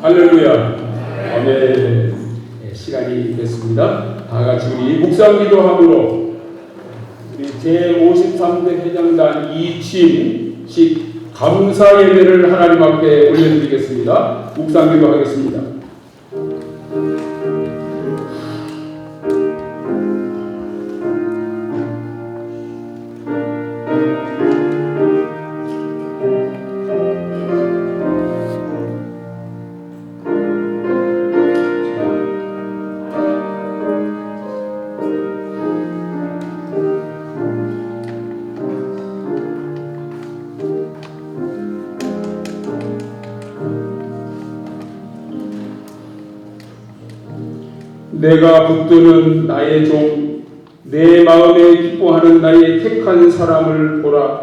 할렐루야. 아멘. 시간이 됐습니다. 다 같이 우리 묵상기도함으로 우리 제53대 회장단 이침식 감사 예배를 하나님 앞에 올려드리겠습니다. 묵상기도하겠습니다. 내가 붙드는 나의 종, 내 마음에 기뻐하는 나의 택한 사람을 보라.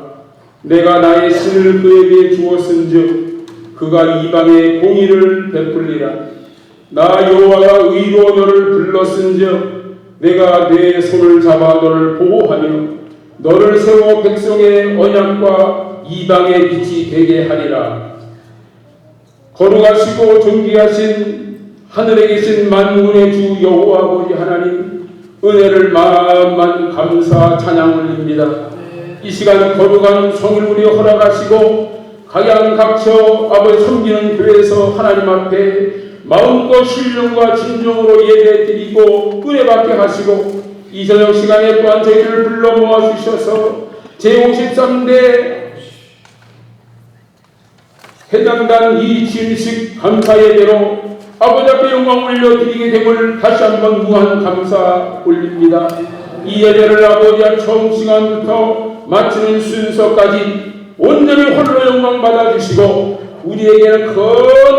내가 나의 신을 그에게 주었은즉 그가 이방에 공의를 베풀리라. 나 여호와가 의로 너를 불렀은즉 내가 내 손을 잡아 너를 보호하며 너를 세워 백성의 언약과 이방의 빛이 되게 하리라. 거룩하시고 존귀하신 하늘에 계신 만군의 주 여호와 우리 하나님, 은혜를 만만 감사 찬양 올립니다. 이 시간 거룩한 성일문이 허락하시고 각양각처 아버지 섬기는 교회에서 하나님 앞에 마음과 신령과 진정으로 예배드리고 은혜받게 하시고, 이 저녁 시간에 또한 저희를 불러 모아주셔서 제53대 회장단 이침식 감사 예배로 아버지 앞에 영광 올려드리게 됨을 다시 한번 무한 감사 올립니다. 이 예배를 아버지 앞 처음 시간부터 마치는 순서까지 온전히 홀로 영광 받아주시고, 우리에게는 큰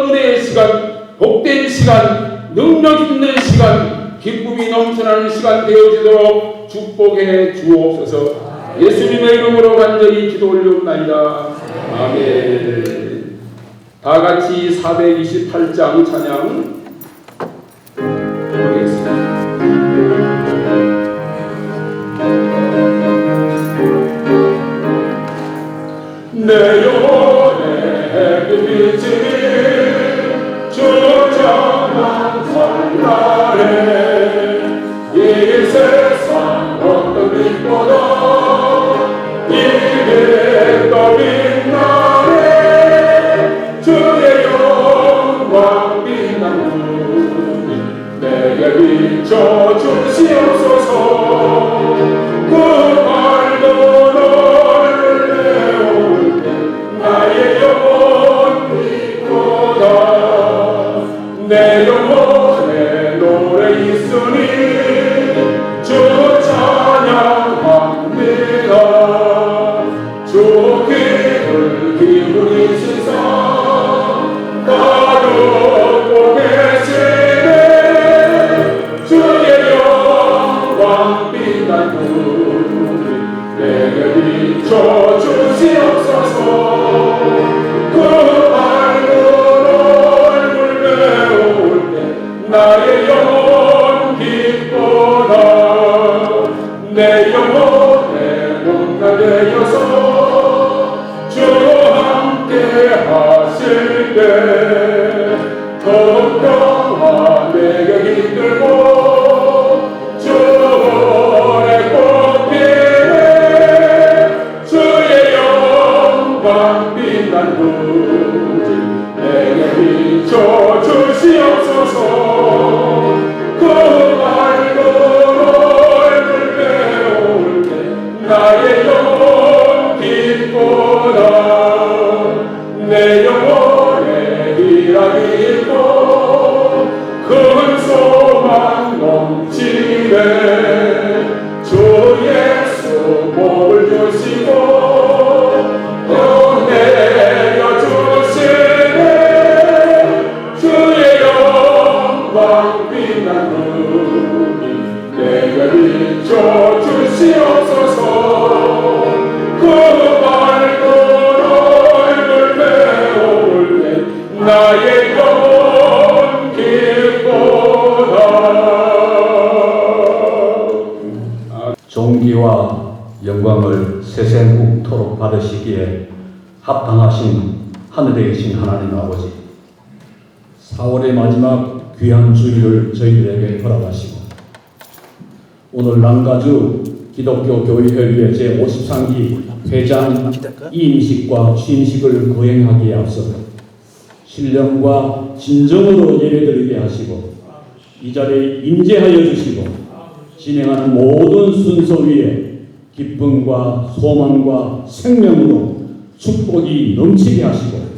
은혜의 시간, 복된 시간, 능력 있는 시간, 기쁨이 넘쳐나는 시간 되어지도록 축복해 주옵소서. 예수님의 이름으로 간절히 기도 올리옵나이다. 아멘. 다 같이 428장 찬양 부르겠습니다. 내 영혼의 빛이 주장한 설날에 이 세상 어떤 빛보다 이게 더 빛나네. 주의 영광 빛나는 눈이 내게 비춰 주시옵소서. 그 밝은 얼굴 내올 때 나의 영혼 믿고다. 내 영혼에 노래 있으니 주 찬양합니다. 주 귀를 기울이시사 가두고 계시네. 주의 영광 빛난 눈이 내게 비춰 주시옵소서. 그 밝은 얼굴 배울 때 나의 영혼 기뻐라. 내 영혼에 몸가 되어서 주와 함께 하실 때 걱정과 내게 힘들고 주의 꽃피네. 주의 영광 빛난 눈이 내게 비춰 주시옵소서. 그 밝은 얼굴 배울 때 나의 영혼 기뻐라. 내 영혼에 희락이 있고 큰 소망 넘치네. 주 예수 복을 주시고 또 내려주시네. 주의 영광 빛난 눈이 내게 비춰 주시옵소서. 그 나의 영혼 기뻐라. 존귀와 영광을 세세국토록 받으시기에 합당하신 하늘에 계신 하나님 아버지, 4월의 마지막 귀한 주일을 저희들에게 허락하시고 오늘 남가주 기독교 교회협의회 제53기 회장 이임식과 취임식을 거행하기에 앞서 신령과 진정으로 예배드리게 하시고 이 자리에 임재하여 주시고 진행하는 모든 순서 위에 기쁨과 소망과 생명으로 축복이 넘치게 하시고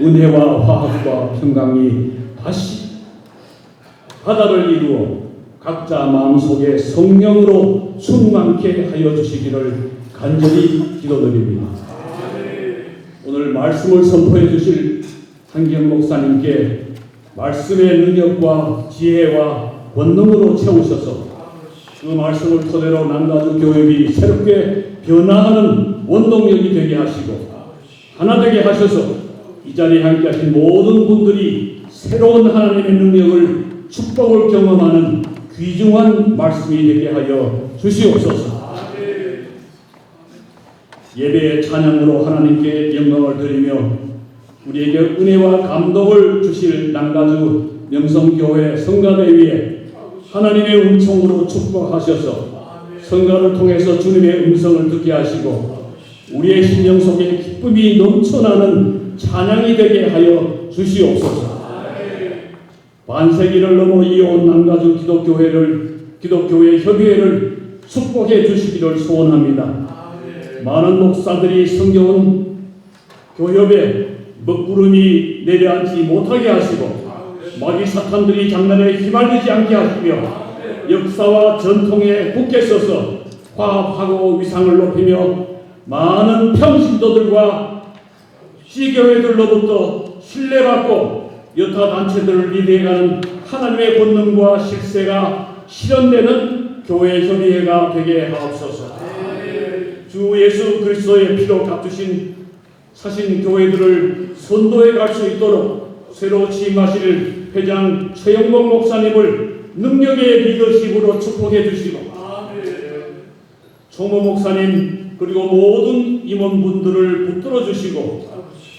은혜와 화합과 평강이 다시 바다를 이루어 각자 마음속에 성령으로 충만케 하여 주시기를 간절히 기도드립니다. 오늘 말씀을 선포해 주실 한기영 목사님께 말씀의 능력과 지혜와 권능으로 채우셔서 그 말씀을 토대로 남가주 교회비 새롭게 변화하는 원동력이 되게 하시고 하나 되게 하셔서 이 자리에 함께 하신 모든 분들이 새로운 하나님의 능력을 축복을 경험하는 귀중한 말씀이 되게 하여 주시옵소서. 예배의 찬양으로 하나님께 영광을 드리며 우리에게 은혜와 감동을 주실 남가주 명성교회 성가대 위에 하나님의 음성으로 축복하셔서 성가를 통해서 주님의 음성을 듣게 하시고 우리의 심령 속에 기쁨이 넘쳐나는 찬양이 되게 하여 주시옵소서. 반세기를 넘어 이어온 남가주 기독교회 협의회를 축복해 주시기를 소원합니다. 많은 목사들이 성경은 교협에 먹구름이 내려앉지 못하게 하시고 마귀 사탄들이 장난에 휘말리지 않게 하시며 역사와 전통에 굳게 서서 화합하고 위상을 높이며 많은 평신도들과 시교회들로부터 신뢰받고 여타 단체들을 리드해가는 하나님의 권능과 실세가 실현되는 교회 협의회가 되게 하옵소서. 주 예수 그리스도의 피로 값주신 사신 교회들을 선도해 갈 수 있도록 새로 취임하실 회장 최영복 목사님을 능력의 리더십으로 축복해 주시고 총무 목사님 그리고 모든 임원분들을 붙들어 주시고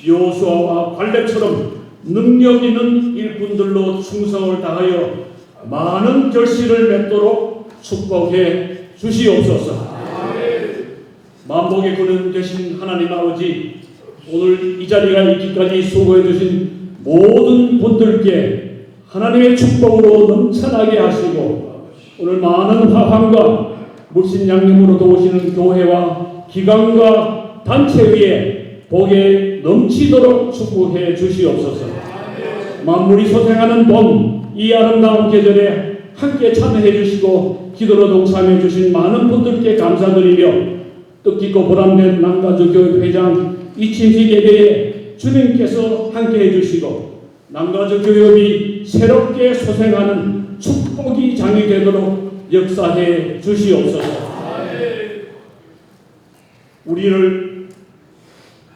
여호수아와 갈렙처럼 능력 있는 일꾼들로 충성을 다하여 많은 결실을 맺도록 축복해 주시옵소서. 만복의 근원 되신 하나님 아버지, 오늘 이 자리가 있기까지 수고해 주신 모든 분들께 하나님의 축복으로 넘쳐나게 하시고 오늘 많은 화환과 물신양념으로 도우시는 교회와 기관과 단체 위에 복에 넘치도록 축복해 주시옵소서. 만물이 소생하는 봄, 이 아름다운 계절에 함께 참여해 주시고 기도로 동참해 주신 많은 분들께 감사드리며 뜻깊고 보람된 남가주 교회 회장 이침식 예배에 주님께서 함께 해주시고 남가주 교회이 새롭게 소생하는 축복이 장이 되도록 역사해 주시옵소서. 우리를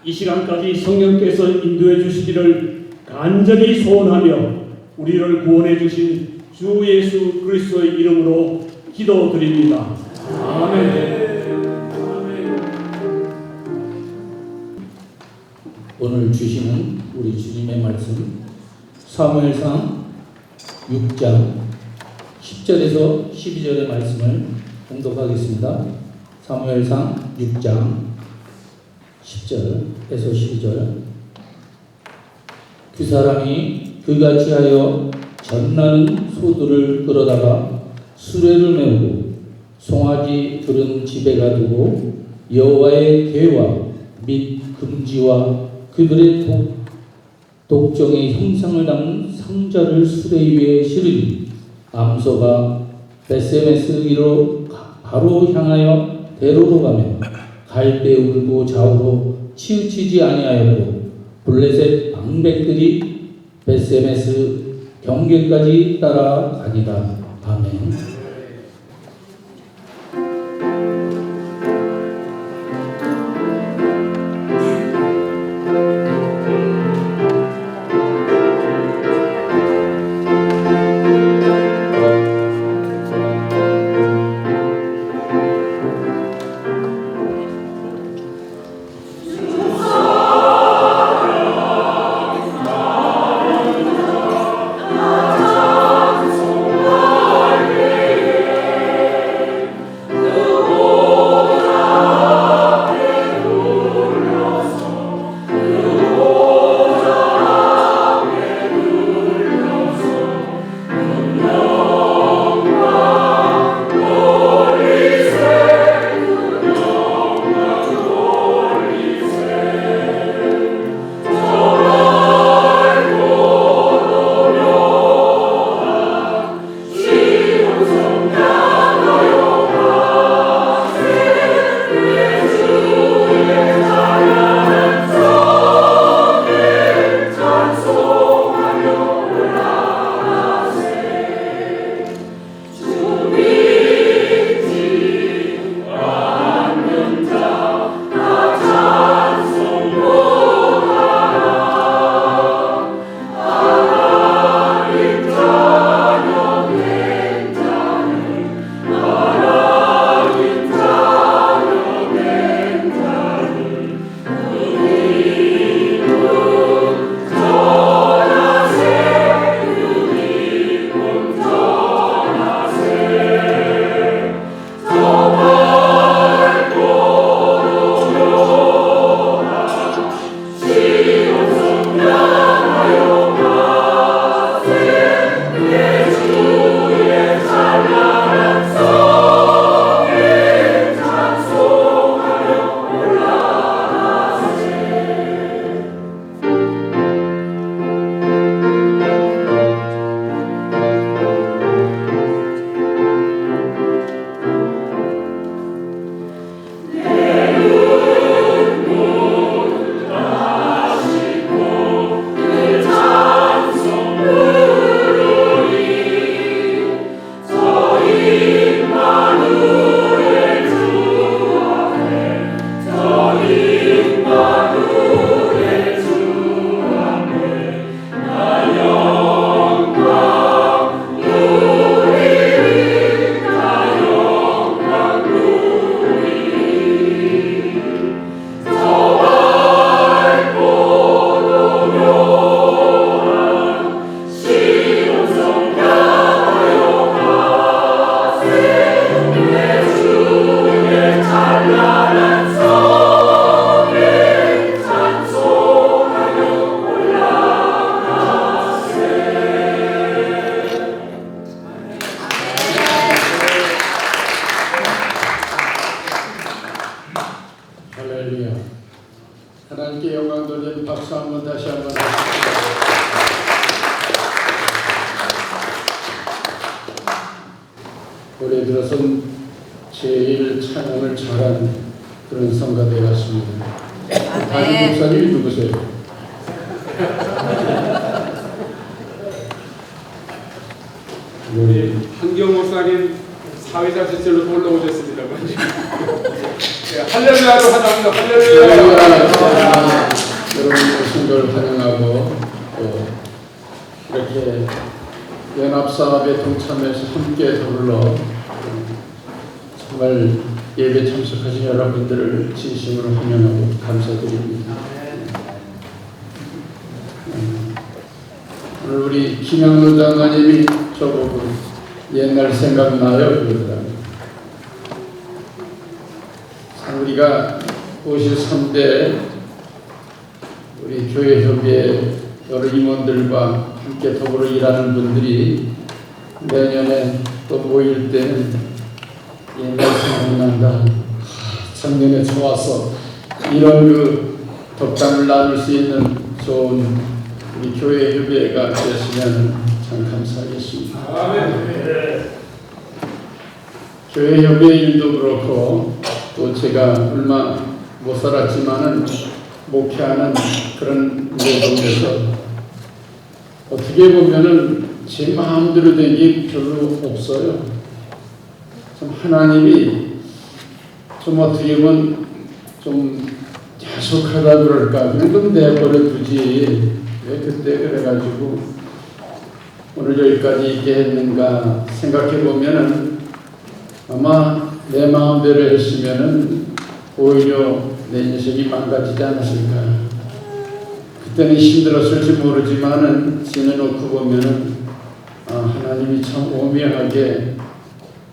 이 시간까지 성령께서 인도해 주시기를 간절히 소원하며 우리를 구원해 주신 주 예수 그리스도의 이름으로 기도드립니다. 아멘. 오늘 주시는 우리 주님의 말씀 사무엘상 6장 10절에서 12절의 말씀을 봉독하겠습니다. 사무엘상 6장 10절에서 12절. 그 사람이 그같이 하여 전나는 소들을 끌어다가 수레를 메우고 송아지 들은 집에 가두고 여호와의궤와 및 금지와 그들의 독정의 형상을 담은 상자를 수레 위에 실으니 암소가 베세메스로 바로 향하여 대로로 가며 갈대 울고 좌우로 치우치지 아니하였고 블레셋 방백들이 베세메스 경계까지 따라가니라. 아멘. 하나님께 영광 돌리는 박수 한번 다시 한번 올해 들어선 제일 찬양을 잘한 그런 성가 되었습니다. 담임 목사님이 누구세요? 우리 한경 목사님 사회자 제철로 올라오셨습니다. 네, 할렐루야로 하나입니다. 할렐루야. 여러분 오신 걸 환영하고 또 이렇게 연합사업에 동참해서 함께 더불어 정말 예배 참석하신 여러분들을 진심으로 환영하고 감사드립니다. 오늘 우리 김영로 장관님이 저보고 옛날 생각나요 그러더라고요. 우리가 53대 우리 교회협의회 여러 임원들과 함께 더불어 일하는 분들이 내년에 또 모일 때는 옛날 생각난다. 작년에 좋아서 이런 그 덕담을 나눌 수 있는 좋은 우리 교회협의회가 되었으면 참 감사하겠습니다. 교회협의회 일도 그렇고 또 제가 얼마 못 살았지만은 목회하는 그런 내동에서 어떻게 보면은 제 마음대로 된 게 별로 없어요. 참 하나님이 좀 어떻게 보면 좀 야속하다 그럴까 그냥 좀 내버려 두지 왜 그때 그래가지고 오늘 여기까지 있게 했는가 생각해 보면은 아마 내 마음대로 했으면은 오히려 내 인생이 망가지지 않았을까. 그때는 힘들었을지 모르지만은 지내놓고 보면은 하나님이 참 오묘하게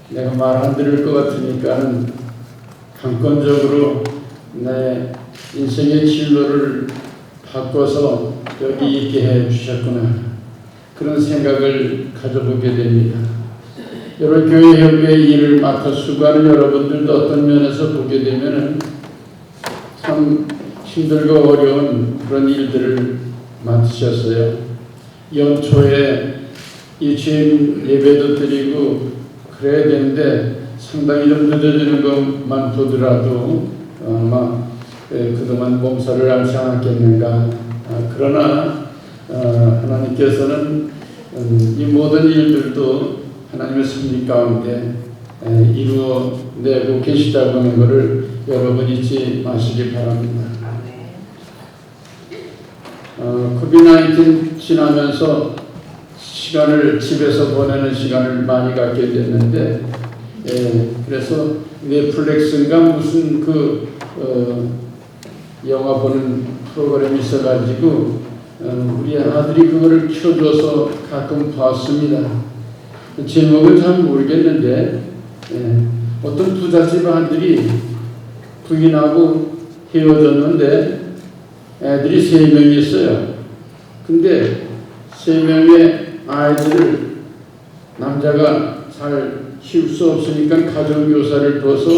내가 말 안 들을 것 같으니까는 강권적으로 내 인생의 진로를 바꿔서 여기 있게 해 주셨구나. 그런 생각을 가져보게 됩니다. 여러 교회협의회 일을 맡아 수고하는 여러분들도 어떤 면에서 보게 되면은 참 힘들고 어려운 그런 일들을 맡으셨어요. 연초에 이 주임 예배도 드리고 그래야 되는데 상당히 좀 늦어지는 것만 보더라도 아마 그동안 몸살을 앓지 않았겠는가. 그러나 하나님께서는 이 모든 일들도 하나님의 섭리 가운데 이루어내고 계시다고 하는 것을 여러분 잊지 마시기 바랍니다. 코비드-19 지나면서 시간을 집에서 보내는 시간을 많이 갖게 됐는데 그래서 넷플릭스인가 무슨 영화 보는 프로그램이 있어가지고 우리 아들이 그거를 켜줘서 가끔 봤습니다. 제목은 잘 모르겠는데 어떤 부잣집 아들이 부인하고 헤어졌는데 애들이 3명이 있어요. 근데 3명의 아이들을 남자가 잘 키울 수 없으니까 가정교사를 둬서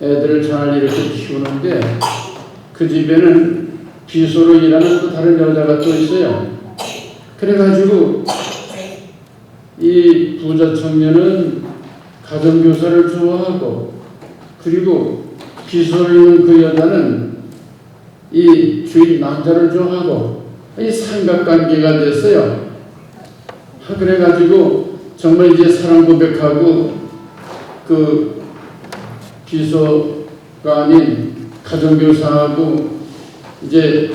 애들을 잘 이렇게 키우는데 그 집에는 비서로 일하는 또 다른 여자가 또 있어요. 그래가지고 이 부자 청년은 가정교사를 좋아하고 그리고 비서로 있는 그 여자는 이 주인 남자를 좋아하고 이 삼각관계가 됐어요. 그래가지고 정말 이제 사랑 고백하고 그 비서가 아닌 가정교사하고 이제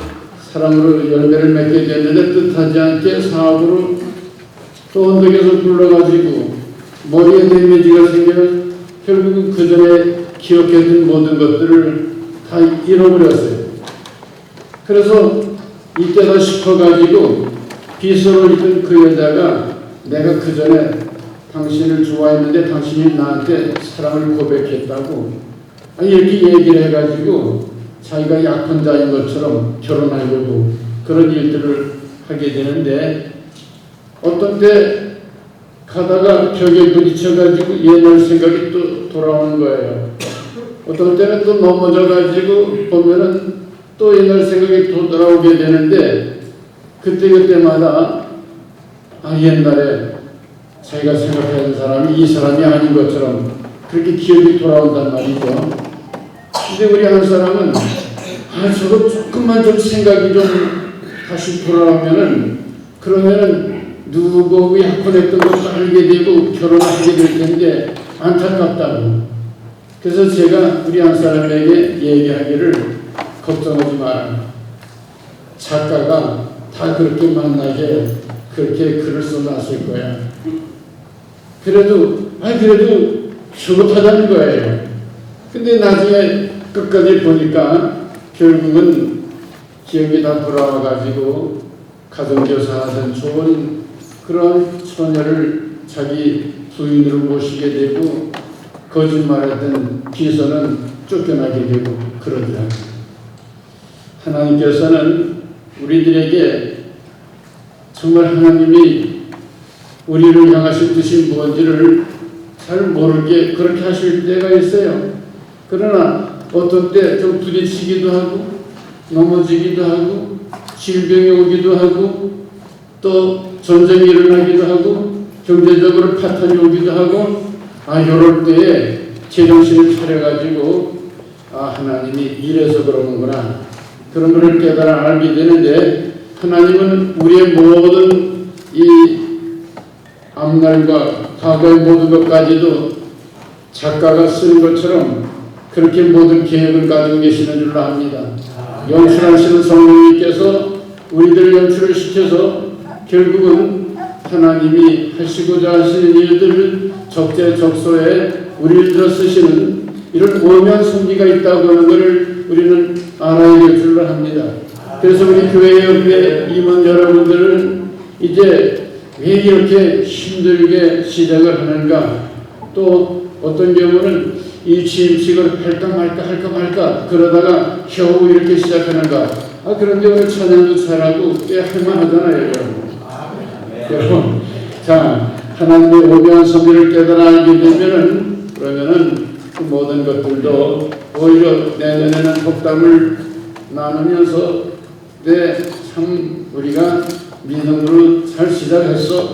사랑으로 열매를 맺게 됐는데 뜻하지 않게 사업으로 또 언덕에서 굴러가지고 머리에 데미지가 생겨 결국은 그 전에 기억했던 모든 것들을 다 잃어버렸어요. 그래서 이때다 싶어가지고 비서로 있던 그 여자가 내가 그 전에 당신을 좋아했는데 당신이 나한테 사랑을 고백했다고 이렇게 얘기를 해가지고 자기가 약한 자인 것처럼 결혼하려고 그런 일들을 하게 되는데 어떤 때 가다가 벽에 부딪혀가지고 옛날 생각이 또 돌아오는 거예요. 어떤 때는 또 넘어져가지고 보면은 또 옛날 생각이 또 돌아오게 되는데 그때마다 옛날에 자기가 생각하는 사람이 이 사람이 아닌 것처럼 그렇게 기억이 돌아온단 말이죠. 근데 우리 한 사람은 저거 조금만 좀 생각이 좀 다시 돌아오면은 그러면은 누구 약혼했던 것도 알게 되고 결혼하게 될 텐데 안타깝다고. 그래서 제가 우리 한 사람에게 얘기하기를 걱정하지 마라. 작가가 다 그렇게 만나게 그렇게 글을 써놨을 거야. 그래도 조급하다는 거예요. 근데 나중에 끝까지 보니까 결국은 기억이 다 돌아와가지고 가정교사 하던 좋은 그런 처녀를 자기 부인으로 모시게 되고 거짓말했던 비서는 쫓겨나게 되고 그러더라고요. 하나님께서는 우리들에게 정말 하나님이 우리를 향하신 뜻이 무엇인지를 잘 모르게 그렇게 하실 때가 있어요. 그러나 어떤 때 좀 부딪히기도 하고 넘어지기도 하고 질병이 오기도 하고 또 전쟁이 일어나기도 하고 경제적으로 파탄이 오기도 하고 이럴 때에 제정신을 차려가지고 하나님이 이래서 그러는구나 그런 것을 깨달아 알게 되는데 하나님은 우리의 모든 이 앞날과 과거의 모든 것까지도 작가가 쓰는 것처럼 그렇게 모든 계획을 가지고 계시는 줄로 압니다. 연출하시는 성령님께서 우리들 연출을 시켜서 결국은 하나님이 하시고자 하시는 일들을 적재적소에 우리를 쓰시는 이런 오묘한 섭리가 있다고 하는 것을 우리는 알아야 될 줄로 합니다. 그래서 우리 교회 옆에 임원 여러분들은 이제 왜 이렇게 힘들게 시작을 하는가, 또 어떤 경우는 이 취임식을 할까 말까 그러다가 겨우 이렇게 시작하는가. 그런데 오늘 찬양도 잘하고 꽤 할만하잖아요, 여러분. 자, 하나님의 오묘한 섭리를 깨달아 알게 되면은 그러면은 그 모든 것들도 오히려 내년에는 덕담을 나누면서 참 우리가 믿음으로 잘 시작했어.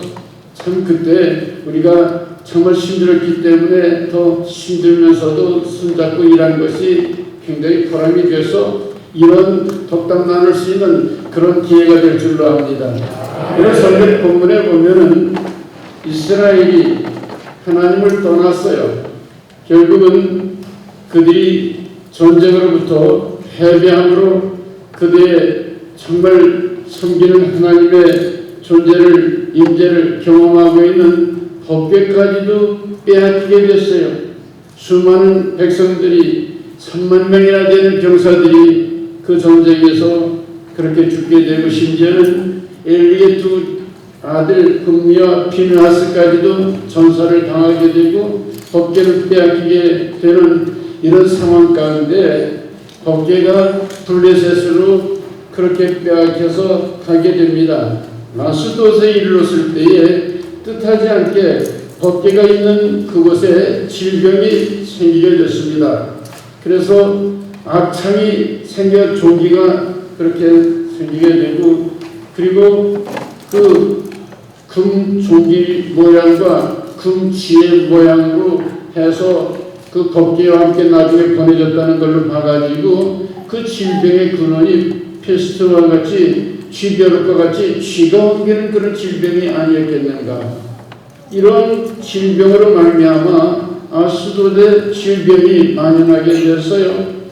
참 그때 우리가 정말 힘들었기 때문에 더 힘들면서도 손잡고 일한 것이 굉장히 보람이 돼서 이런 덕담 나눌 수 있는 그런 기회가 될 줄로 압니다. 그래서 오늘 본문에 보면은 이스라엘이 하나님을 떠났어요. 결국은 그들이 전쟁으로부터 패배함으로 그들의 정말 섬기는 하나님의 존재를 임재를 경험하고 있는 법궤까지도 빼앗기게 됐어요. 수많은 백성들이 3만 명이나 되는 병사들이 그 전쟁에서 그렇게 죽게 되고 심지어는 엘리의 두 아들 금미와 비느하스까지도 전사를 당하게 되고 법궤를 빼앗기게 되는 이런 상황 가운데 법궤가 블레셋으로 그렇게 빼앗겨서 가게 됩니다. 아스돗에 이르렀을 때에 뜻하지 않게 법궤가 있는 그곳에 질병이 생기게 됐습니다. 그래서 악창이 생겨 조기가 그렇게 생기게 되고 그리고 그 금조기 모양과 금지의 모양으로 해서 그 법궤와 함께 나중에 보내졌다는 걸로 봐가지고 그 질병의 근원이 페스트와 같이 쥐벼룩과 같이 쥐가 옮기는 그런 질병이 아니었겠는가. 이런 질병으로 말미암아 아스돗에 질병이 만연하게 되었어요.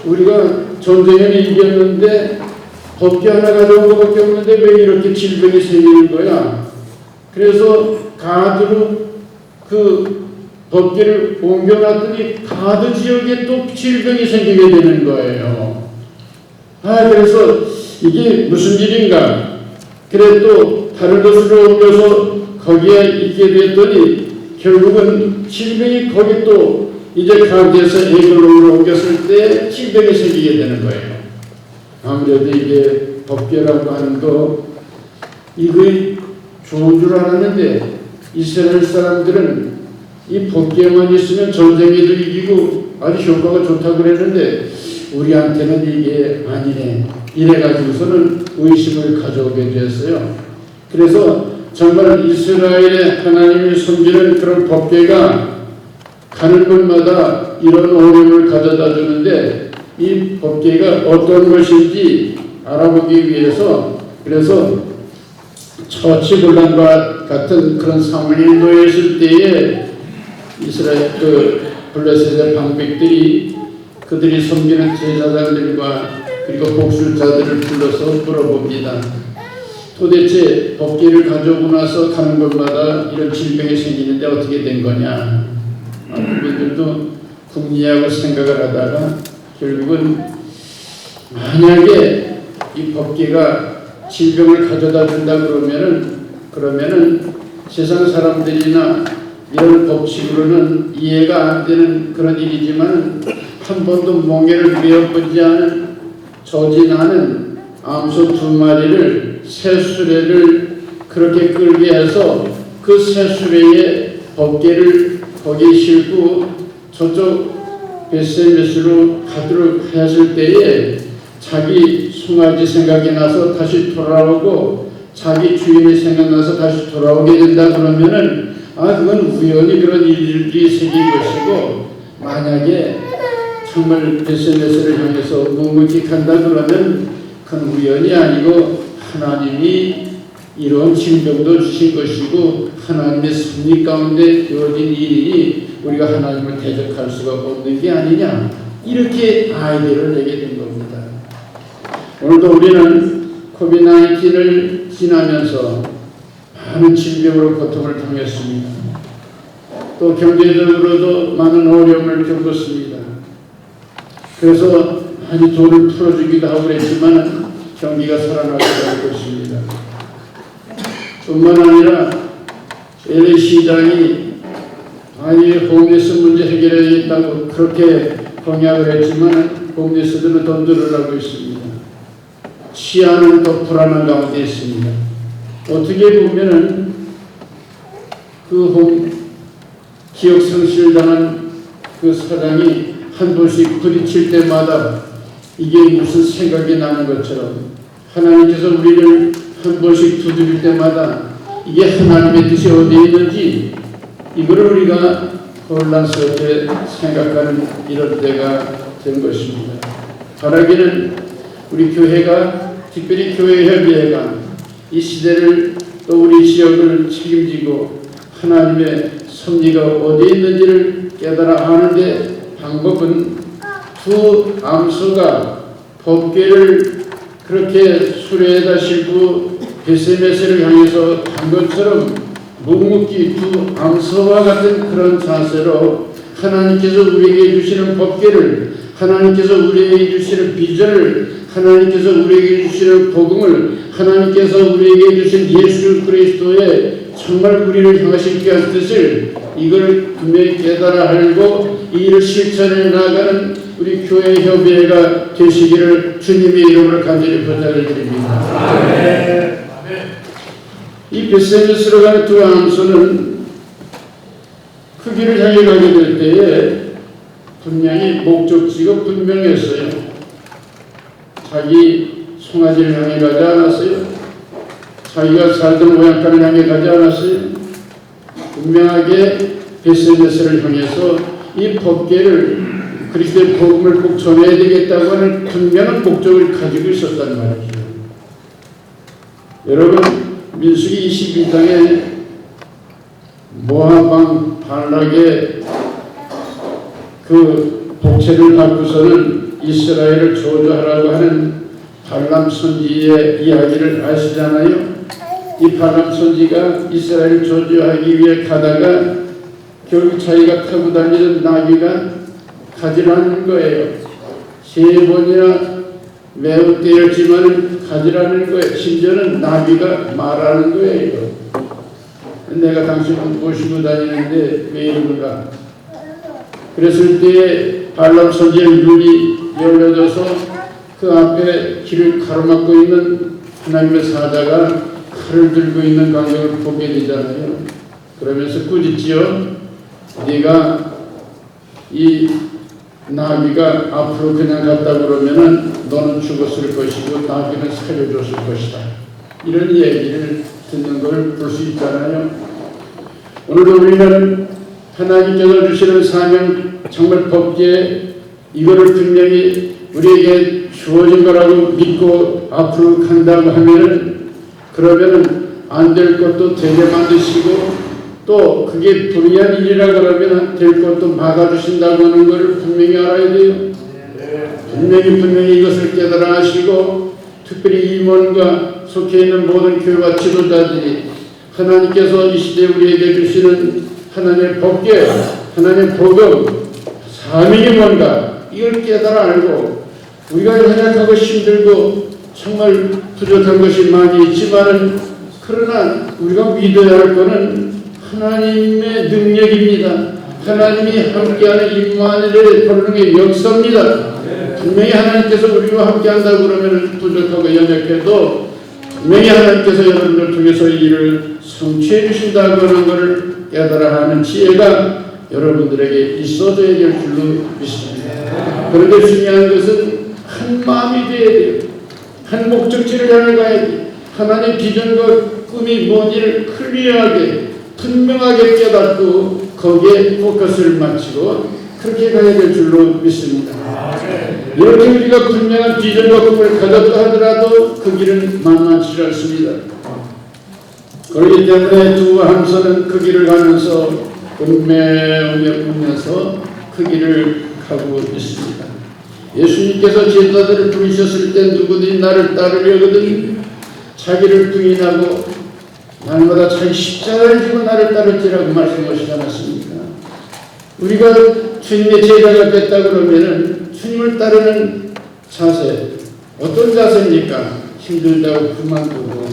우리가 전쟁에 이겼는데 법궤 하나 가져온 것밖에 없는데 왜 이렇게 질병이 생기는 거야. 그래서 가드로 그 법궤를 옮겨놨더니 가드 지역에 또 질병이 생기게 되는 거예요. 그래서 이게 무슨 일인가. 그래 또 다른 곳으로 옮겨서 거기에 있게 됐더니 결국은 질병이 거기 또 이제 가드에서 에글론으로 옮겼을 때 질병이 생기게 되는 거예요. 아무래도 이게 법궤라고 하는 거 이거 좋은 줄 알았는데 이스라엘 사람들은 이 법궤만 있으면 전쟁에도 이기고 아주 효과가 좋다고 그랬는데 우리한테는 이게 아니네. 이래가지고서는 의심을 가져오게 되었어요. 그래서 정말 이스라엘의 하나님을 섬기는 그런 법궤가 가는 곳마다 이런 어려움을 가져다 주는데 이 법궤가 어떤 것인지 알아보기 위해서 그래서 처치곤란과 같은 그런 상황에 놓였을 때에 이스라엘 블레셋의 방백들이 그들이 섬기는 제사장들과 그리고 복술자들을 불러서 물어봅니다. 도대체 법궤를 가져오고 나서 가는 곳마다 이런 질병이 생기는데 어떻게 된 거냐. 그분들도 궁리하고 생각을 하다가 결국은 만약에 이 법궤가 질병을 가져다 준다 그러면은 세상 사람들이나 이런 법칙으로는 이해가 안 되는 그런 일이지만 한 번도 멍에를 베어보지 않은 저진하는 암소 2마리를 새 수레를 그렇게 끌게 해서 그 새 수레에 법궤를 거기에 싣고 저쪽 베세메스로 가도록 했을 때에 자기 송아지 생각이 나서 다시 돌아오고 자기 주인이 생각나서 다시 돌아오게 된다 그러면은 그건 우연히 그런 일이 생긴 것이고 만약에 정말 베세메스를 향해서 묵묵히간다 그러면 그건 우연이 아니고 하나님이 이런 질병도 주신 것이고 하나님의 섭리 가운데 되어진 일이니 우리가 하나님을 대적할 수가 없는 게 아니냐 이렇게 아이디어를 내게 된 겁니다. 오늘도 우리는 코비드-19을 지나면서 많은 질병으로 고통을 당했습니다. 또 경제적으로도 많은 어려움을 겪었습니다. 그래서 많이 돈을 풀어주기도 하고 그랬지만 경기가 살아나지 않고 있습니다. 뿐만 아니라 LA 시장이 홈리스 문제 해결해야겠다고 그렇게 공약을 했지만 홈리스들은 돈 들으려고 있습니다. 치안은 더 불안한 가운데 있습니다. 어떻게 보면은 기억 상실을 당한 그 사장이 한 번씩 부딪힐 때마다 이게 무슨 생각이 나는 것처럼 하나님께서 우리를 한 번씩 두드릴 때마다 이게 하나님의 뜻이 어디에 있는지 이거를 우리가 혼란스럽게 생각하는 이런 때가 된 것입니다. 바라기는 우리 교회가 특별히 교회협의회가 이 시대를 또 우리 지역을 책임지고 하나님의 섭리가 어디에 있는지를 깨달아 아는데 방법은 두 암소가 법궤를 그렇게 수레에다 싣고 베세메스를 향해서 간 것처럼 묵묵히 두 암소와 같은 그런 자세로 하나님께서 우리에게 주시는 법궤를 하나님께서 우리에게 주시는 비전을 하나님께서 우리에게 주시는 복음을 하나님께서 우리에게 주신 예수 그리스도의 정말 우리를 향하신 귀한 뜻을 이걸 분명히 깨달아 알고 이 일을 실천해 나가는 우리 교회 협의회가 되시기를 주님의 이름으로 간절히 부탁을 드립니다. 이 베세메스로 가는 두 암소는 그 길을 향해 가게 될 때에 분명히 목적지가 분명했어요. 자기 송아지를 향해 가지 않았어요. 자기가 살던 모양간을 향해 가지 않았어요. 분명하게 베세메스를 향해서 이 법궤를 그리스도의 복음을 꼭 전해야 되겠다고 하는 분명한 목적을 가지고 있었단 말이죠. 여러분 민수기 22장에 모압 발락의 그 복체를 갖고서는 이스라엘을 저주하라고 하는 발람 선지의 이야기를 아시잖아요. 이 발람 선지가 이스라엘을 저주하기 위해 가다가 결국 자기가 타고 다니던 나귀가 가지라는 거예요. 3번이나 매우 때렸지만 가지라는 거예요. 심지어는 나귀가 말하는 거예요. 내가 당신을 모시고 다니는데 왜 이러는가. 그랬을 때에 발람 선지의 눈이 열려져서 그 앞에 길을 가로막고 있는 하나님의 사자가 칼을 들고 있는 광경을 보게 되잖아요. 그러면서 꾸짖지요. 네가 이 나귀가 앞으로 그냥 갔다 그러면은 너는 죽었을 것이고 나귀는 살려줬을 것이다. 이런 얘기를 듣는 걸 볼 수 있잖아요. 오늘도 우리는 하나님께서 주시는 사명, 정말 법계 이거를 분명히 우리에게 주어진 거라고 믿고 앞으로 간다고 하면은, 그러면은 안 될 것도 되게 만드시고 또 그게 불의한 일이라 그러면 될 것도 막아주신다고 하는 것을 분명히 알아야 돼요. 분명히 이것을 깨달아 하시고, 특별히 임원과 속해 있는 모든 교회와 지도자들이 하나님께서 이 시대에 우리에게 주시는 하나님의 법계, 하나님의 복음, 사명이 뭔가 이걸 깨달아 알고, 우리가 연약하고 힘들고 정말 부족한 것이 많이 있지만은, 그러나 우리가 믿어야 할 것은 하나님의 능력입니다. 하나님이 함께하는 임마누엘의 권능의 역사입니다. 분명히 하나님께서 우리와 함께한다고 그러면 부족하고 연약해도 분명히 하나님께서 여러분들 통해서 이 일을 성취해 주신다고 하는 것을 깨달아 하는 지혜가 여러분들에게 있어져야 될 줄로 믿습니다. 그런데 중요한 것은 한 마음이 되어야 돼요. 한 목적지를 향해 가야 돼요. 하나님의 비전과 꿈이 뭔지를 클리어하게 분명하게 깨닫고 거기에 포커스를 맞추고 그렇게 가야 될 줄로 믿습니다. 이렇게 우리가 분명한 비전과 꿈을 가졌다 하더라도 그 길은 만만치 않습니다. 그렇기 때문에 두 함선은 그 길을 가면서 울면서 그 길을 가고 있습니다. 예수님께서 제자들을 부르셨을 때 누구든지 나를 따르려거든 자기를 부인하고 날마다 자기 십자가를 지고 나를 따르지라고 말씀하시지 않았습니까? 우리가 주님의 제자가 됐다 그러면은 주님을 따르는 자세, 어떤 자세입니까? 힘들다고 그만두고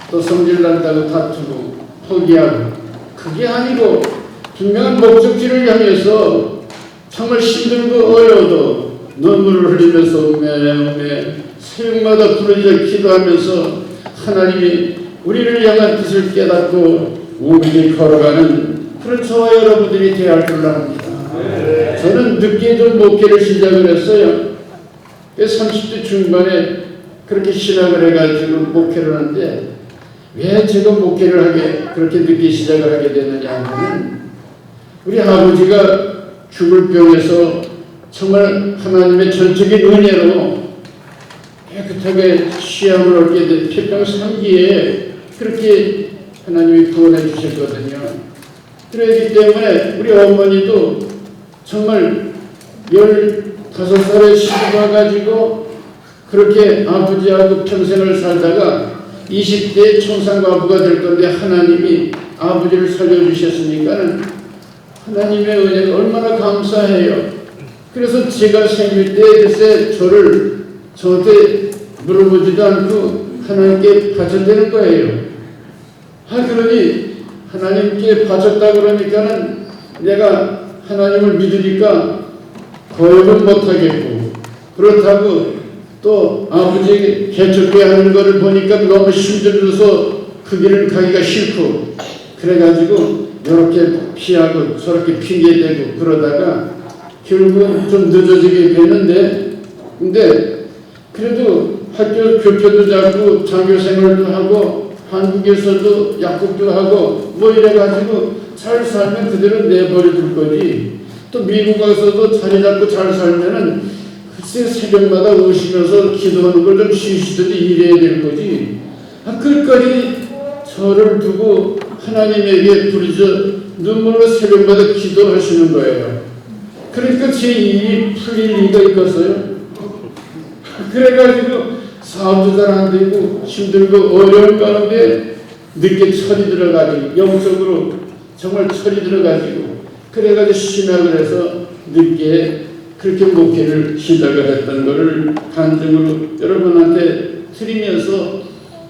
또 성질난다고 다투고 포기하고, 그게 아니고 분명한 목적지를 향해서 정말 힘들고 어려워도 눈물을 흘리면서 오매 새벽마다 부르짖어 기도하면서 하나님이 우리를 향한 뜻을 깨닫고 우리를 걸어가는 그런 저와 여러분들이 되어야 할 줄 압니다. 저는 늦게 좀 목회를 시작을 했어요. 30대 중반에 그렇게 신학을 해가지고 목회를 하는데, 왜 제가 목회를 그렇게 늦게 시작을 하게 됐느냐 하면, 우리 아버지가 죽을 병에서 정말 하나님의 전적인 은혜로 깨끗하게 시험을 얻게 된 폐병 3기에 그렇게 하나님이 구원해 주셨거든요. 그렇기 때문에 우리 어머니도 정말 15살에 시집와 가지고 그렇게 아버지하고 평생을 살다가 20대에 총상과부가 될 건데 하나님이 아버지를 살려주셨으니까 하나님의 은혜가 얼마나 감사해요. 그래서 제가 생일 때 글쎄 저한테 물어보지도 않고 하나님께 바쳐드리는 거예요. 그러니 하나님께 바쳤다 그러니까는 내가 하나님을 믿으니까 거역은 못하겠고, 그렇다고 또 아버지에게 개척해 하는 것을 보니까 너무 힘들어서 그 길을 가기가 싫고, 그래가지고 이렇게 피하고 저렇게 핑계대고 그러다가 결국은 좀 늦어지게 됐는데, 근데 그래도 학교 교표도 잡고 장교 생활도 하고 한국에서도 약국도 하고 뭐 이래가지고 잘 살면 그대로 내버려 둘 거지, 또 미국 가서도 자리 잡고 잘 살면은 글쎄 새벽마다 오시면서 기도하는 걸 좀 쉬시든지 이래야 될 거지. 끝까지 저를 두고 하나님에게 부르짖어 눈물로 새벽마다 기도하시는 거예요. 그러니까 제 일이 풀릴 리가 있겠어요? 그래가지고 사업도 잘 안 되고 힘들고 어려운 가운데 늦게 철이 들어가지고, 영적으로 정말 철이 들어가지고, 그래가지고 신학을 해서 늦게 그렇게 목회를 시작을 했던 것을 간증으로 여러분한테 드리면서,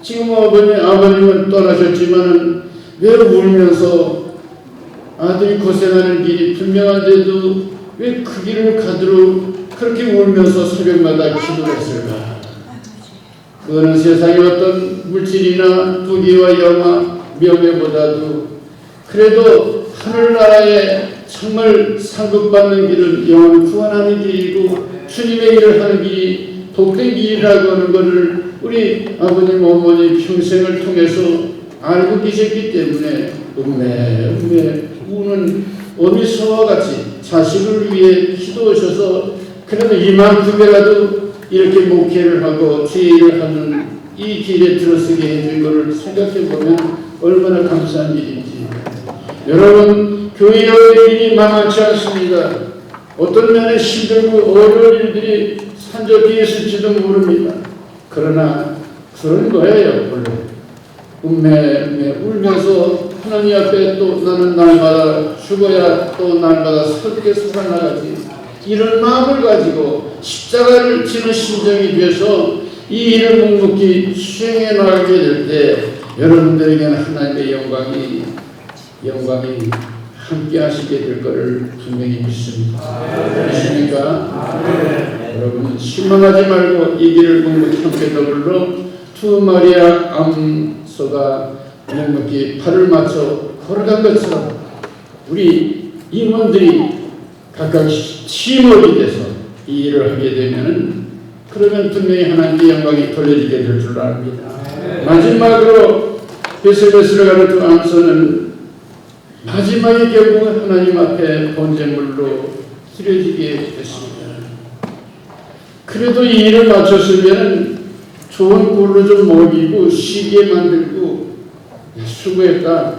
지금 아버님은 떠나셨지만 왜 울면서 아들이 고생하는 길이 분명한데도 왜 그 길을 가도록 그렇게 울면서 새벽마다 기도를 했을까? 그거는 세상의 어떤 물질이나 부귀와 영화, 명예보다도 그래도 하늘나라의 정말 상급받는 길은 영혼 구원하는 길이고 주님의 일을 하는 길이 복된 길이라고 하는 것을 우리 아버님 어머니 평생을 통해서 알고 계셨기 때문에 음메 우는 어미서와 같이 자식을 위해 기도하셔서 그래도 이만큼이라도 이렇게 목회를 하고 주의 일을 하는 이 길에 들어서게 해준 것을 생각해 보면 얼마나 감사한 일인지. 여러분, 교회의 일이 만만치 않습니다. 어떤 면에 힘들고 어려운 일들이 산적해 있을지도 모릅니다. 그러나 그런 거예요, 원래. 음메 울면서 하나님 앞에 또 나는 날마다 죽어야 또 날마다 설게 살아나가지. 이런 마음을 가지고 십자가를 지는 심정이 돼서 이 일을 묵묵히 수행해 나가게 될 때 여러분들에게는 하나님의 영광이 함께 하시게 될 것을 분명히 믿습니다. 믿습니까? 여러분 실망하지 말고 이 길을 묵묵히 함께 더불어 두 마리아 암소가 묵묵히 팔을 맞춰 걸어간 것처럼 우리 임원들이 각각 팀워크가 돼서 이 일을 하게 되면은 그러면 분명히 하나님의 영광이 돌려지게 될 줄 압니다. 마지막으로 베슬베스로 가는 두 암소는 마지막에 결국은 하나님 앞에 번제물로 드려지게 됐습니다. 그래도 이 일을 마쳤으면 좋은 꼴로 좀 먹이고 쉬게 만들고 수고했다.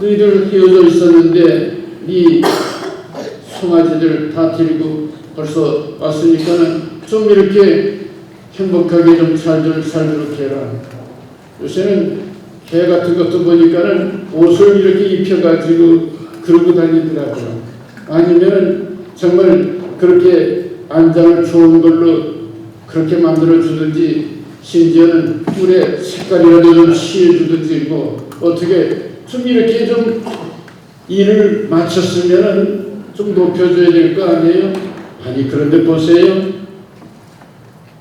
너희들 헤어져 있었는데 네 송아지들 다 데리고 벌써 왔으니까는 좀 이렇게 행복하게 좀 살도록 해라. 요새는 개 같은 것도 보니까는 옷을 이렇게 입혀가지고 그러고 다니더라고요. 아니면 정말 그렇게 안장을 좋은 걸로 그렇게 만들어 주든지 심지어는 뿔에 색깔이라도 좀 씌워주든지 뭐 어떻게 좀 이렇게 좀 일을 마쳤으면은 좀 높여줘야 될 거 아니에요? 아니 그런데 보세요.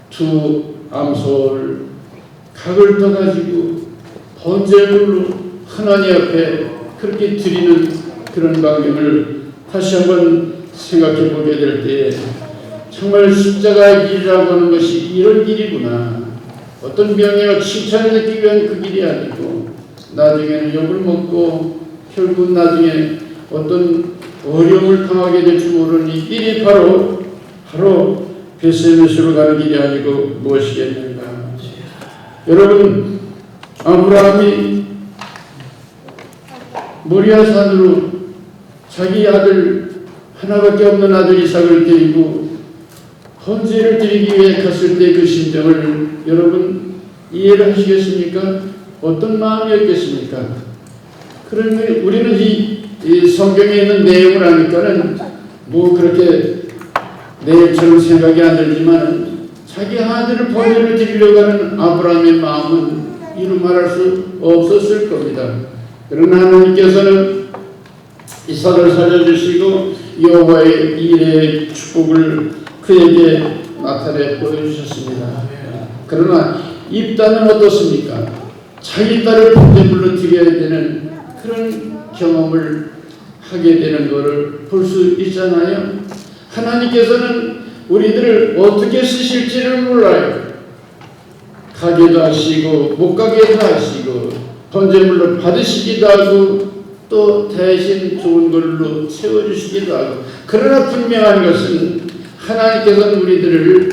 두 암소를 각을 떠가지고 번제물로 하나님 앞에 그렇게 드리는 그런 광경을 다시 한번 생각해 보게 될 때에 정말 십자가의 길이라고 하는 것이 이런 길이구나. 어떤 명예와 칭찬을 얻기 위한 그 길이 아니고 나중에는 욕을 먹고 결국 나중에 어떤 어려움을 당하게 될지 모르는 이 길이 바로 베스메스로 가는 길이 아니고 무엇이겠는가. 여러분 아브라함이 모리아 산으로 자기 아들 하나밖에 없는 아들 이삭을 데리고 번제를 드리기 위해 갔을 때 그 심정을 여러분 이해를 하시겠습니까? 어떤 마음이었겠습니까? 그러면 우리는 이 성경에 있는 내용을 아니까는 뭐 그렇게 내일처럼 생각이 안 들지만 자기 아들을 번제를 드리려고 하는 아브라함의 마음은 이루 말할 수 없었을 겁니다. 그러나 하나님께서는 이삭을 살려주시고 여호와의 일의 축복을 그에게 나타내 보여주셨습니다. 그러나 입단은 어떻습니까? 자기 딸을 번제물로 드려야 되는 그런 경험을 하게 되는 것을 볼 수 있잖아요. 하나님께서는 우리들을 어떻게 쓰실지를 몰라요. 가게도 하시고 못 가게도 하시고 번제물로 받으시기도 하고 또 대신 좋은 걸로 채워주시기도 하고 그러나 분명한 것은 하나님께서는 우리들을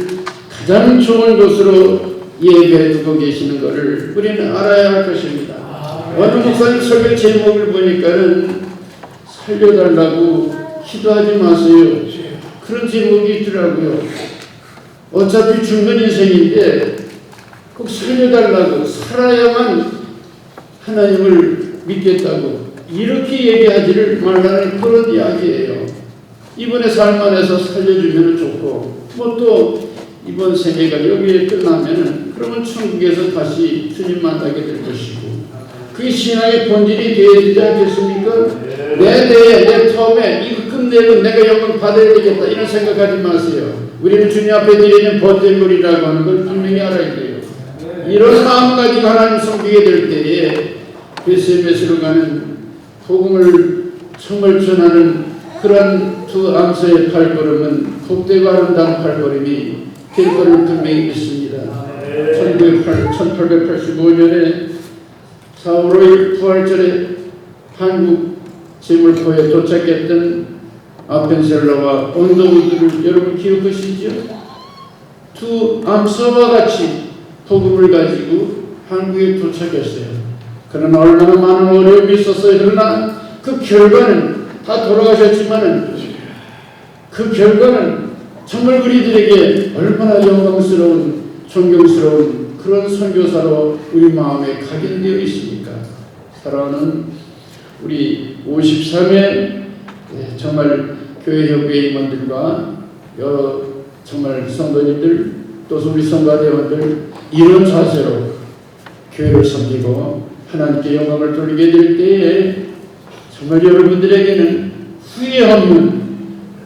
가장 좋은 것으로 예배해 두고 계시는 것을 우리는 알아야 할 것입니다. 어느 목사님 설교 제목을 보니까는 살려달라고 기도하지 마세요. 그런 제목이 있더라고요. 어차피 죽는 인생인데 꼭 살려달라고 살아야만 하나님을 믿겠다고 이렇게 얘기하지를 말라는 그런 이야기예요. 이번에 삶 안에서 살려주면 좋고 뭐 또 이번 생애가 여기에 끝나면은 그러면 천국에서 다시 주님 만나게 될 것이고 그게 신앙의 본질이 되어야 되지 않겠습니까? 내 처음에 이거 끝내고 내가 영광 받아야 되겠다 이런 생각하지 마세요. 우리는 주님 앞에 드리는 번제물이라고 하는 걸 분명히 알아야 돼요. 이런 마음 가지고 하나님 섬기게 될 때에 베스메스로 가는 복음을 정말 전하는 그런 두 암소의 발걸음은 복되고 아름다운 발걸음이 될 것을 분명히 믿습니다. 1885년에 4월 5일 부활절에 한국 제물포에 도착했던 아펜셀러와 온도우드를 여러분 기억하시죠? 두 암소와 같이 복음을 가지고 한국에 도착했어요. 그러나 얼마나 많은 어려움이 있었어요. 그러나 그 결과는 다 돌아가셨지만은 그 결과는 정말 우리들에게 얼마나 영광스러운 존경스러운 그런 선교사로 우리 마음에 각인되어 있습니까? 사랑하는 우리 53회 정말 교회 협회 임원들과 정말 성도님들 또 우리 성가대원들 이런 자세로 교회를 섬기고 하나님께 영광을 돌리게 될 때에 정말 여러분들에게는 후회 없는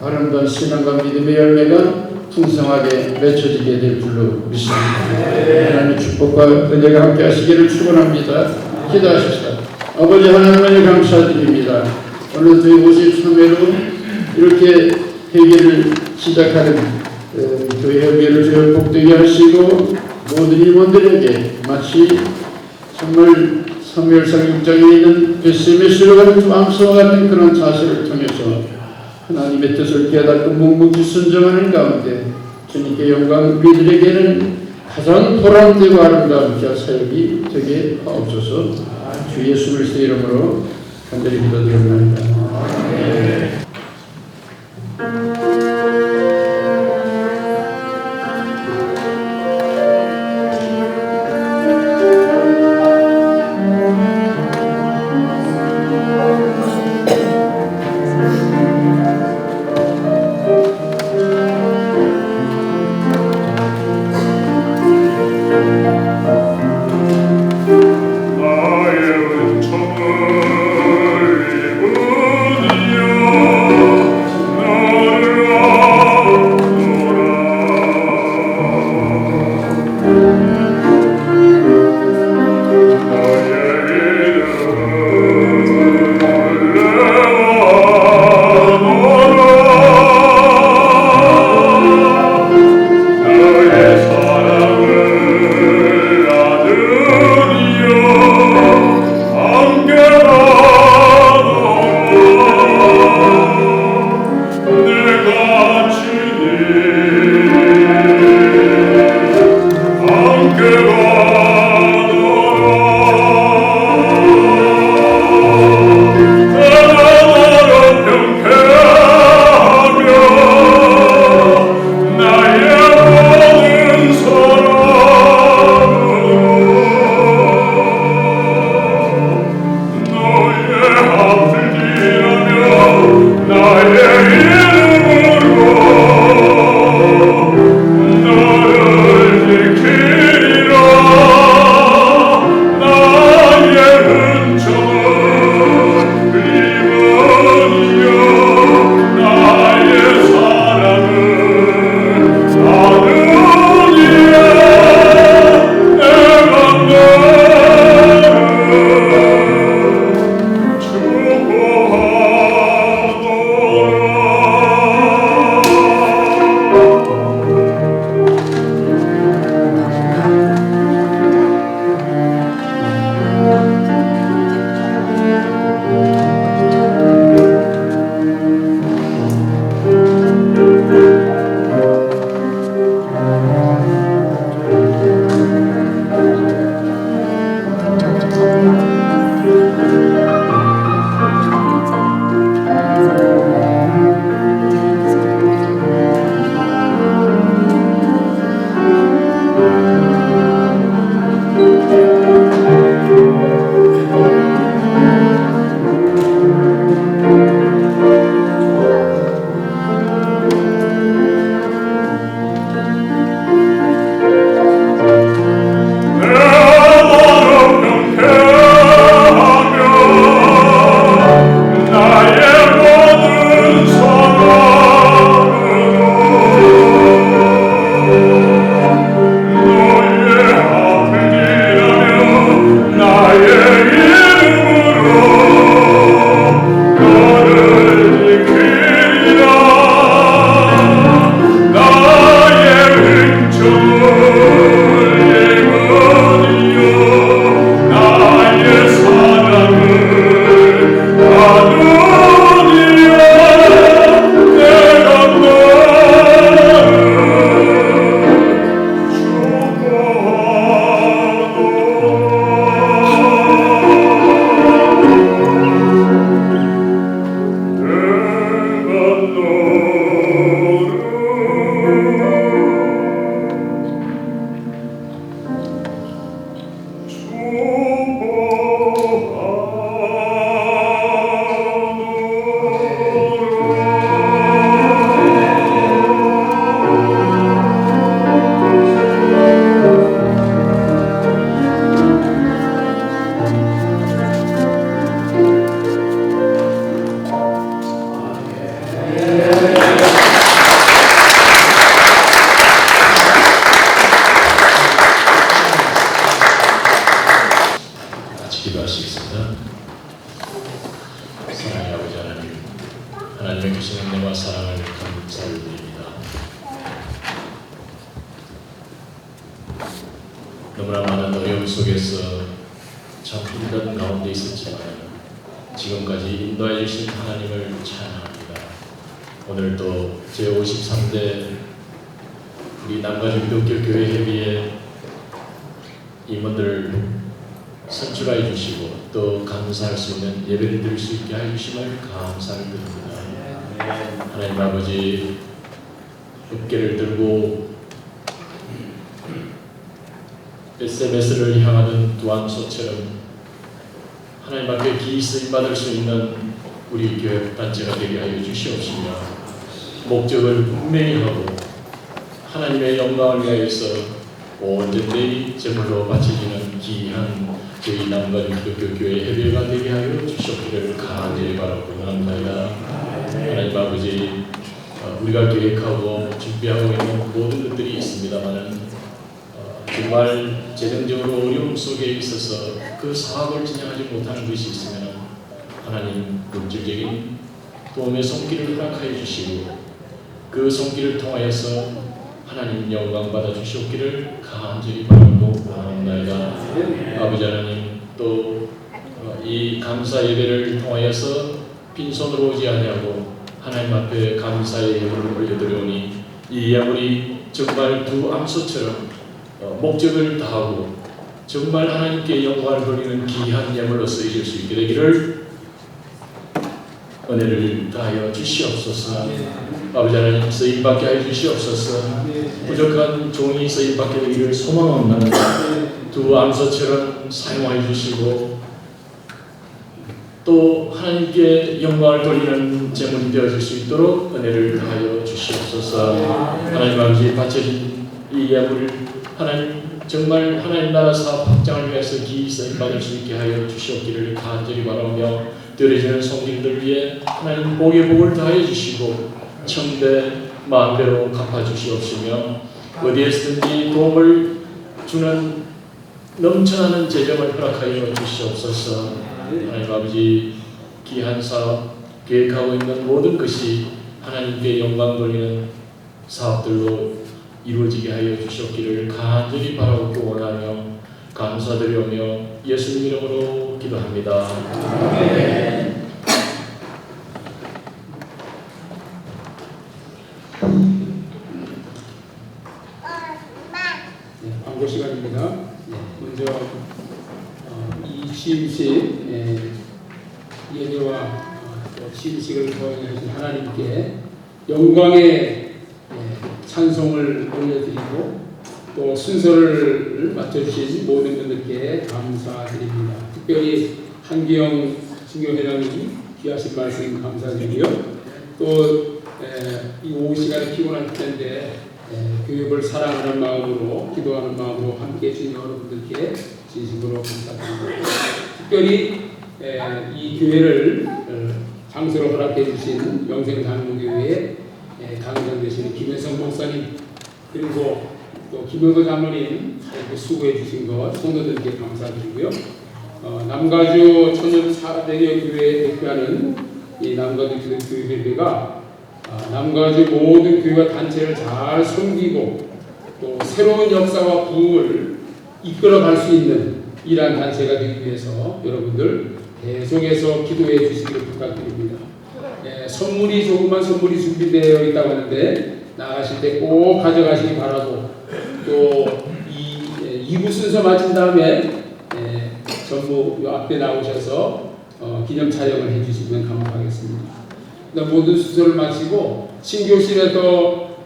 아름다운 신앙과 믿음의 열매가 풍성하게 맺혀지게 될 줄로 믿습니다. 하나님의 축복과 은혜가 함께 하시기를 축원합니다. 기도하십시다. 아버지 하나님을 감사드립니다. 오늘 저희 53회로 이렇게 회개를 시작하는 교회 협의를 저희 복되게 하시고 모든 임원들에게 마치 정말 사무엘상 6장에 있는 베스메 실로 같은 두 암소와 같은 그런 자세를 통해서 하나님의 뜻을 깨닫고 묵묵히 순종하는 가운데 주님께 영광 우리들에게는 가장 보람되고 아름다운 사역이 되게 하옵소서. 주 예수 그리스도의 이름으로 간절히 기도드립니다. 나의 은총을 입으리여 나를 너무나 많은 어려움 속에서 참 힘든 가운데 있었지만 지금까지 인도해 주신 하나님을 찬양합니다. 오늘 또 제53대 우리 남가주 기독교 교회 협의회 임원들을 선출해 주시고 또 감사할 수 있는 예배를 드릴 수 있게 해주심을 감사를 드립니다. 하나님 아버지, 어깨를 들고 SMS를 향하는 두암소처럼 하나님 앞에 기이 쓰임받을 수 있는 우리 교회 단체가 되게 하여 주시옵시며, 목적을 분명히 하고 하나님의 영광을 위하여서 온전히 제물로 바쳐지는 귀한 저희 남가주 기독교 교회 협의회가 되게 하여 주시옵기를 간절히 바라고 원합니다. 하나님 아버지, 우리가 계획하고 준비하고 있는 모든 것들이 있습니다마는 정말 재정적으로 어려움 속에 있어서 그 사업을 진행하지 못하는 것이 있으면 하나님 물질적인 도움의 손길을 허락하여 주시고 그 손길을 통하여서 하나님 영광 받아 주시옵기를 간절히 바라고 원합니다. 아버지 하나님, 또 이 감사 예배를 통하여서 빈손으로 오지 아니하고 하나님 앞에 감사의 예물을 올려드리오니 이 예물이 정말 두 암소처럼 목적을 다하고 정말 하나님께 영광을 돌리는 귀한 예물로 쓰여질 수 있게 되기를 은혜를 다하여 주시옵소서. 아버지 하나님, 쓰임받게 하여 주시옵소서. 부족한 종이 쓰임받게 되기를 소망합니다. 두 암소처럼 사용하여 주시고 또 하나님께 영광을 돌리는 제물이 되어질 수 있도록 은혜를 다하여 주시옵소서. 하나님 아버지, 바쳐진 이 예물을 하나님 정말 하나님 나라 사업 확장을 위해서 기이 쓰임받을 수 있게 하여 주시옵기를 간절히 바라며, 드려지는 성도들 위해 하나님 복의 복을 다해 주시고 천대 만배로 갚아 주시옵시며, 어디에서든지 도움을 주는 넘쳐나는 재정을 허락하여 주시옵소서. 하나님 아버지, 귀한 사업 계획하고 있는 모든 것이 하나님께 영광 돌리는 사업들로 이루어지게 하여 주시옵기를 간절히 바라고 원하며 감사드리오며 예수님 이름으로 기도합니다. 아멘. 광고 시간입니다. 먼저 이 취임식 예배와 또 취임식을 거행하신 하나님께 영광의 찬송을 올려드리고 또 순서를 맡겨주신 모든 분들께 감사드립니다. 특별히 한기영 신교회장님 귀하신 말씀 감사드리고요. 또 이 오후 시간에 피곤할 텐데 교육을 사랑하는 마음으로, 기도하는 마음으로 함께해 주신 여러분들께 진심으로 감사드립니다. 특별히 이 교회를 장소로 허락해 주신 영생장로교회의 당장 되시는 김혜성 목사님, 그리고 또 김영도 장로님 이렇게 수고해 주신 것 성도들께 감사드리고요. 남가주 천연 400여 교회에 대표하는 이 남가주 기독교회가 남가주 모든 교회와 단체를 잘 섬기고 또 새로운 역사와 부흥을 이끌어갈 수 있는 이러한 단체가 되기 위해서 여러분들 계속해서 기도해 주시기를 부탁드립니다. 선물이 조그만 선물이 준비되어 있다고 하는데 나가실 때 꼭 가져가시기 바라고, 또 이 2부 순서 마친 다음에 전부 요 앞에 나오셔서 기념 촬영을 해주시면 감사하겠습니다. 모든 순서를 마치고 신교실에서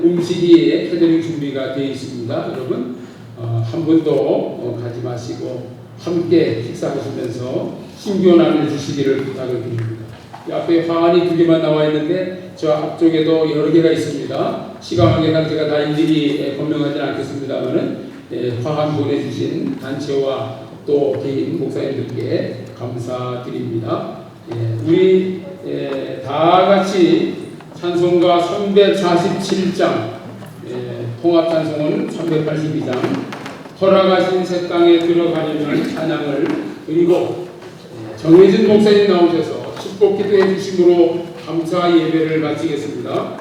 음식이 캐터링 준비가 되어 있습니다. 여러분 한 분도 가지 마시고 함께 식사하시면서 신교 나눠주시기를 부탁을 드립니다. 앞에 화환이 2개만 나와 있는데 저 앞쪽에도 여러 개가 있습니다. 시간 관계상 제가 다 일일이 번명하지 않겠습니다만은 화환 보내주신 단체와 또 개인 목사님들께 감사드립니다. 우리 다 같이 찬송가 347장, 통합 찬송은 382장, 허락하신 새 땅에 들어가려면 찬양을, 그리고 정혜진 목사님 나오셔서 축복 기도해 주심으로 감사 예배를 마치겠습니다.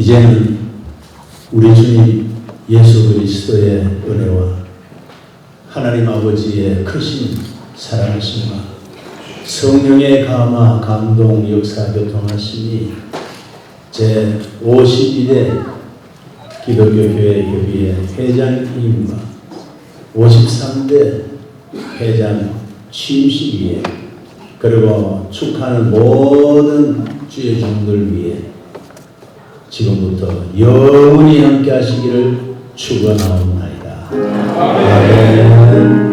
이제는 우리 주님 예수 그리스도의 은혜와 하나님 아버지의 크신 사랑하심과 성령의 감화 감동 역사 교통하심이 제 52대 기독교교회 협의회 회장님과 53대 회장 취임식 위에 그리고 축하하는 모든 주의 종들 위해 지금부터 영원히 함께 하시기를 축원하옵나이다. 아멘.